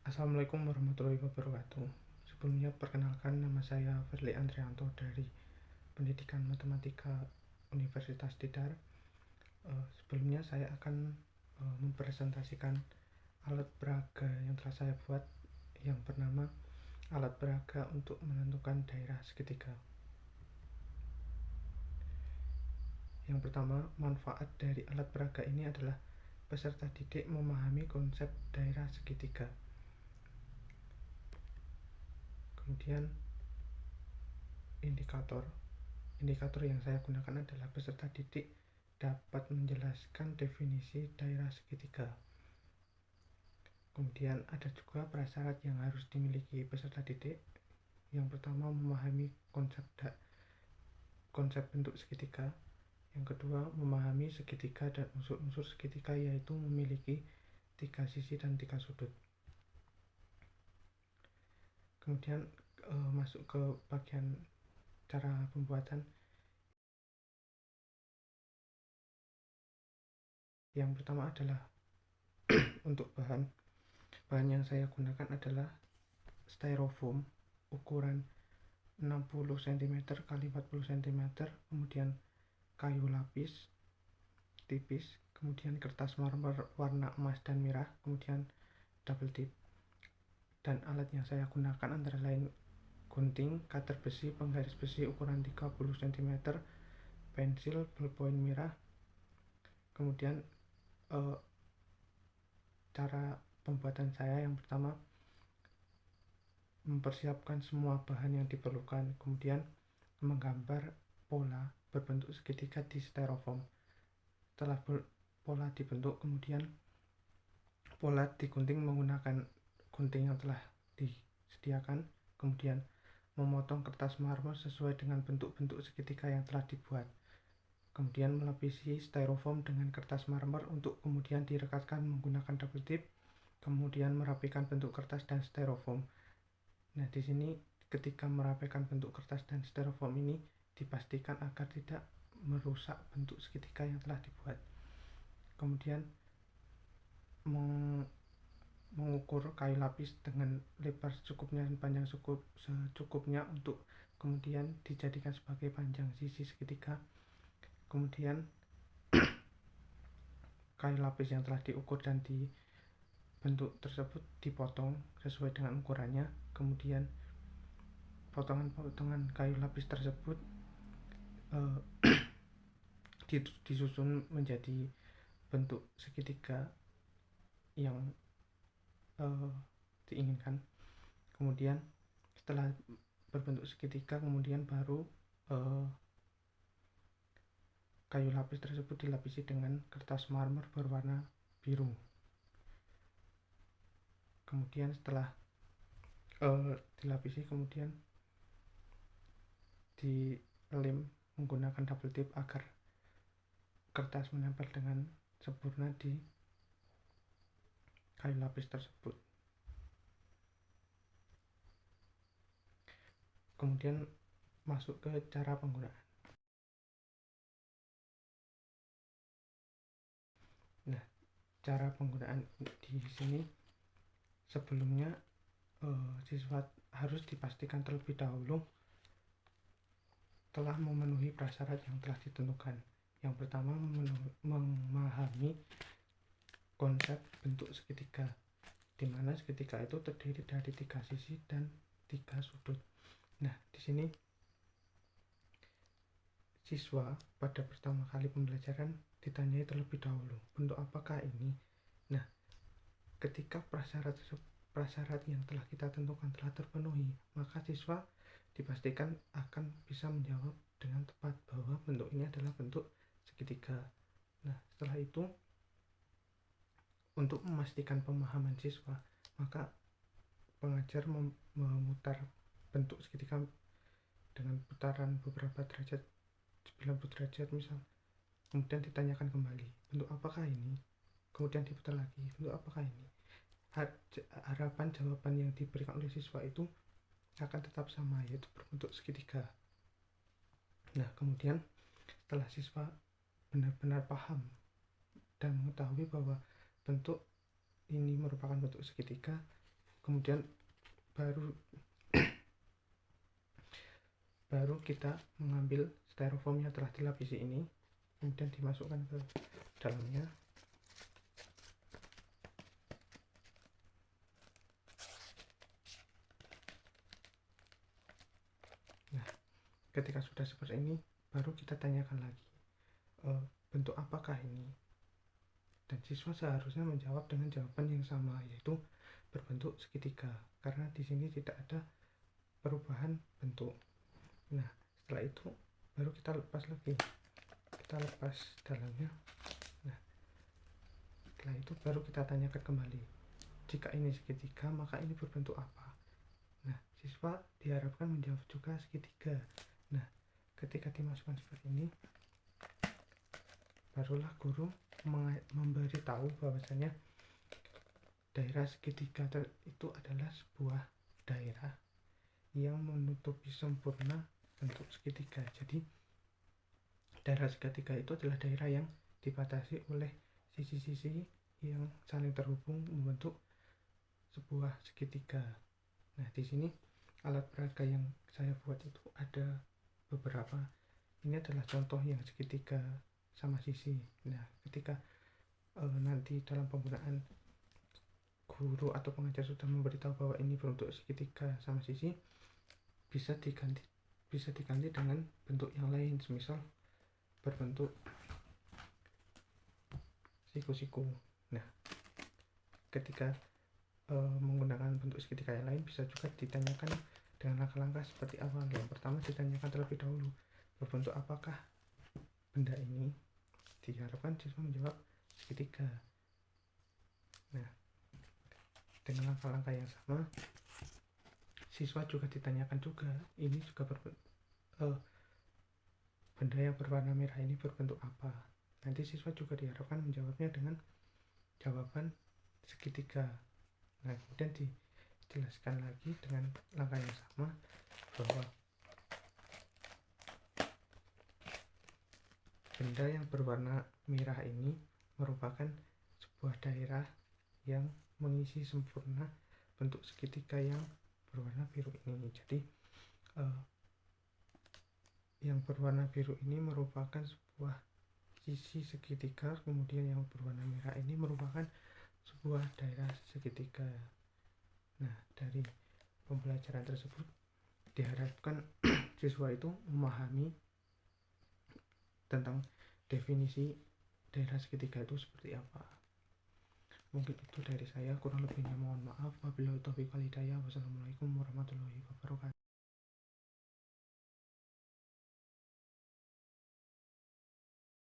Assalamualaikum warahmatullahi wabarakatuh. Sebelumnya perkenalkan, nama saya Firly Andrianto dari Pendidikan Matematika Universitas Tidar. Sebelumnya saya akan mempresentasikan alat peraga yang telah saya buat yang bernama alat peraga untuk menentukan daerah segitiga. Yang pertama, manfaat dari alat peraga ini adalah peserta didik memahami konsep daerah segitiga. Kemudian indikator yang saya gunakan adalah peserta didik dapat menjelaskan definisi daerah segitiga. Kemudian ada juga prasyarat yang harus dimiliki peserta didik. Yang pertama, memahami konsep bentuk segitiga. Yang kedua, memahami segitiga dan unsur-unsur segitiga, yaitu memiliki 3 sisi dan 3 sudut. Kemudian masuk ke bagian cara pembuatan. Yang pertama adalah untuk bahan yang saya gunakan adalah styrofoam ukuran 60 cm x 40 cm, kemudian kayu lapis tipis, kemudian kertas marmer warna emas dan merah, kemudian double tip. Dan alat yang saya gunakan antara lain gunting, cutter besi, penggaris besi ukuran 30 cm, pensil, ballpoint merah. Kemudian cara pembuatan saya yang pertama, mempersiapkan semua bahan yang diperlukan, kemudian menggambar pola berbentuk segitiga di styrofoam. Setelah pola dibentuk, kemudian pola digunting menggunakan gunting yang telah disediakan, kemudian memotong kertas marmer sesuai dengan bentuk-bentuk segitiga yang telah dibuat, kemudian melapisi styrofoam dengan kertas marmer untuk kemudian direkatkan menggunakan double tip, kemudian merapikan bentuk kertas dan styrofoam. Nah, di sini ketika merapikan bentuk kertas dan styrofoam ini dipastikan agar tidak merusak bentuk segitiga yang telah dibuat. Kemudian mengukur kayu lapis dengan lebar secukupnya dan panjang secukupnya untuk kemudian dijadikan sebagai panjang sisi segitiga. Kemudian kayu lapis yang telah diukur dan dibentuk tersebut dipotong sesuai dengan ukurannya. Kemudian potongan-potongan kayu lapis tersebut disusun menjadi bentuk segitiga yang diinginkan. Kemudian setelah berbentuk segitiga, kemudian baru kayu lapis tersebut dilapisi dengan kertas marmer berwarna biru. Kemudian setelah dilapisi, kemudian dilem menggunakan double tip agar kertas menempel dengan sempurna di kayu lapis tersebut. Kemudian masuk ke cara penggunaan. Nah, cara penggunaan di sini sebelumnya siswa harus dipastikan terlebih dahulu telah memenuhi prasyarat yang telah ditentukan. Yang pertama, memahami konsep bentuk segitiga, di mana segitiga itu terdiri dari 3 sisi dan 3 sudut. Nah, di sini siswa pada pertama kali pembelajaran ditanyai terlebih dahulu, bentuk apakah ini? Nah, ketika prasyarat yang telah kita tentukan telah terpenuhi, maka siswa dipastikan akan bisa menjawab dengan tepat bahwa bentuk ini adalah bentuk segitiga. Nah, setelah itu, untuk memastikan pemahaman siswa, maka pengajar memutar bentuk segitiga dengan putaran beberapa derajat, 90 derajat misal. Kemudian ditanyakan kembali, bentuk apakah ini? Kemudian diputar lagi, bentuk apakah ini? Harapan jawaban yang diberikan oleh siswa itu akan tetap sama, yaitu berbentuk segitiga. Nah, kemudian setelah siswa benar-benar paham dan mengetahui bahwa bentuk ini merupakan bentuk segitiga, kemudian baru kita mengambil styrofoam yang telah dilapisi ini, kemudian dimasukkan ke dalamnya. Nah, ketika sudah seperti ini, baru kita tanyakan lagi, bentuk apakah ini? Dan siswa seharusnya menjawab dengan jawaban yang sama, yaitu berbentuk segitiga, karena di sini tidak ada perubahan bentuk. Nah, setelah itu baru kita lepas lagi, kita lepas dalamnya. Nah, setelah itu baru kita tanyakan kembali, jika ini segitiga maka ini berbentuk apa? Nah, siswa diharapkan menjawab juga segitiga. Nah, ketika dimasukkan seperti ini, barulah guru memberitahu bahwasanya daerah segitiga itu adalah sebuah daerah yang menutupi sempurna bentuk segitiga. Jadi daerah segitiga itu adalah daerah yang dibatasi oleh sisi-sisi yang saling terhubung membentuk sebuah segitiga. Nah, di sini alat peraga yang saya buat itu ada beberapa. Ini adalah contoh yang segitiga sama sisi. Nah, ketika nanti dalam penggunaan guru atau pengajar sudah memberitahu bahwa ini berbentuk segitiga sama sisi, bisa diganti dengan bentuk yang lain, semisal berbentuk siku-siku. Nah, ketika menggunakan bentuk segitiga yang lain, bisa juga ditanyakan dengan langkah-langkah seperti awal. Yang pertama, ditanyakan terlebih dahulu berbentuk apakah benda ini. Diharapkan siswa menjawab segitiga. Nah, dengan langkah-langkah yang sama, siswa juga ditanyakan juga, ini juga benda yang berwarna merah ini berbentuk apa. Nanti siswa juga diharapkan menjawabnya dengan jawaban segitiga. Nah, kemudian dijelaskan lagi dengan langkah yang sama bahwa benda yang berwarna merah ini merupakan sebuah daerah yang mengisi sempurna bentuk segitiga yang berwarna biru ini. Jadi yang berwarna biru ini merupakan sebuah sisi segitiga, kemudian yang berwarna merah ini merupakan sebuah daerah segitiga. Nah, dari pembelajaran tersebut diharapkan siswa itu memahami tentang definisi daerah segitiga itu seperti apa. Mungkin itu dari saya, kurang lebihnya mohon maaf. Wabillahi taufiq wal hidayah. Wassalamualaikum warahmatullahi wabarakatuh.